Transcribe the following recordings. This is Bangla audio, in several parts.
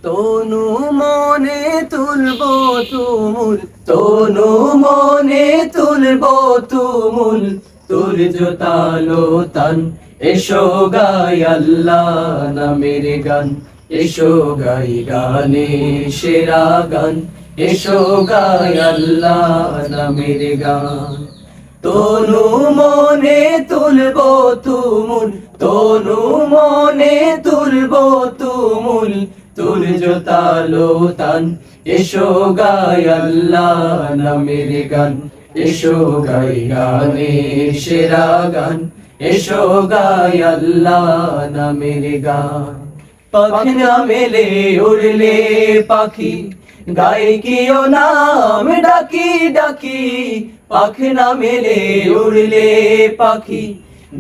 তনু মনে তুলবো তুমুল, তনু মনে তুলবো তুমুল, তুর্য তালো তান। এসো গাই আল্লাহ নামের গান, এসো গাই গানে সেরা গান, এসো গাই আল্লাহ নামের গান। তনু মনে তুলবো তুমুল, তনু মনে তুলবো তুমুল, তুর্য তালো তান। এসো গাই আল্লাহ নামের গান, এসো গাই গানে সেরা গান, এসো গাই আল্লাহ নামের গান। পাখি না মেলে উড়লে পাখি, গায়ে কিও নাম ডাকি ডাকি। পাখি না মেলে উড়লে পাখি,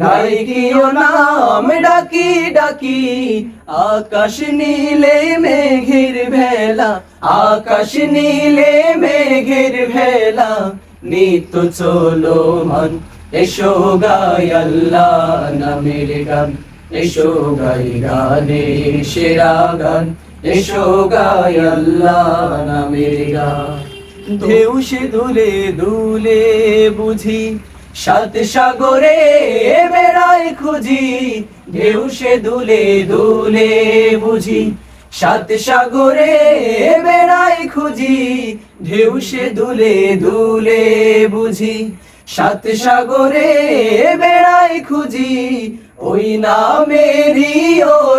গায়ে কিও নাম ডাকি ডাকি। আকাশ নীলে মেঘের ভেলা, আকাশ নীলে মেঘের ভেলা, নিত্য চলমান। এসো গাই আল্লাহ নামের গান, এসো গাই গানে সেরা গান, এসো গাই আল্লাহ নামের গান। ঢেউ সে দুলে দুলে বুঝি, সাত সাগরে বেড়ায় খুঁজি। ঢেউ সে দুলে দুলে বুঝি, সাত সাগরে বেড়ায় খুঁজি। ঢেউ সে দুলে দুলে বুঝি, সাত সাগরে বেড়ায় খুঁজি। ওই নামেরই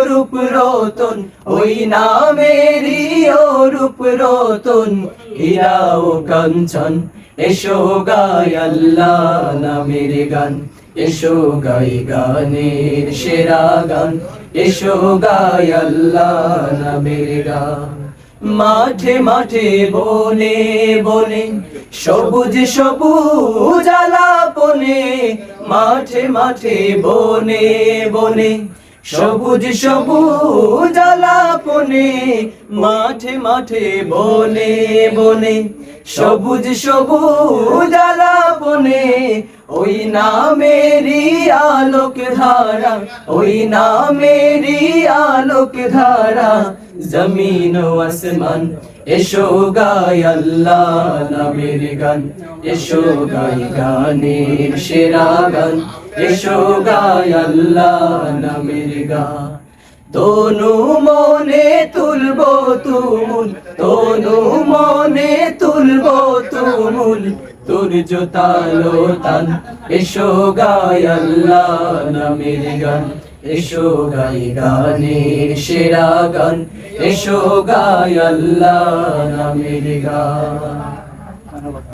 রূপ রতন, ওই নামেরই রূপ রতন, হীরা ও কাঞ্চন। এসো গাই আল্লাহ নামের গান, এসো গাই গানের সেরা গান, এসো গাই আল্লাহ নামের গান। মাঠে মাঠে বনে বনে, সবুজ সবুজ আলাপনে। মাঠে মাঠে বনে বনে, সবুজ সবুজ আলাপনে। মাঠে মাঠে বনে বনে, সবুজ সবুজ আলাপনে। ওই নামেরই আলোক ধারা, ওই নামেরই আলোক ধারা, জমিন ও আসমান। এসো গাই আল্লাহ নামের গান, এসো গাই গানের সেরা গান, এসো গাই আল্লাহ নামের গান। তনু মনে তুলবো তুমুল, তনু মনে তুলবো তুমুল, তুর্য তালো তান। এসো গাই আল্লাহ নামের গান, এসো গাই গানের সেরা গান, এসো গাই আল্লাহ নামের গান।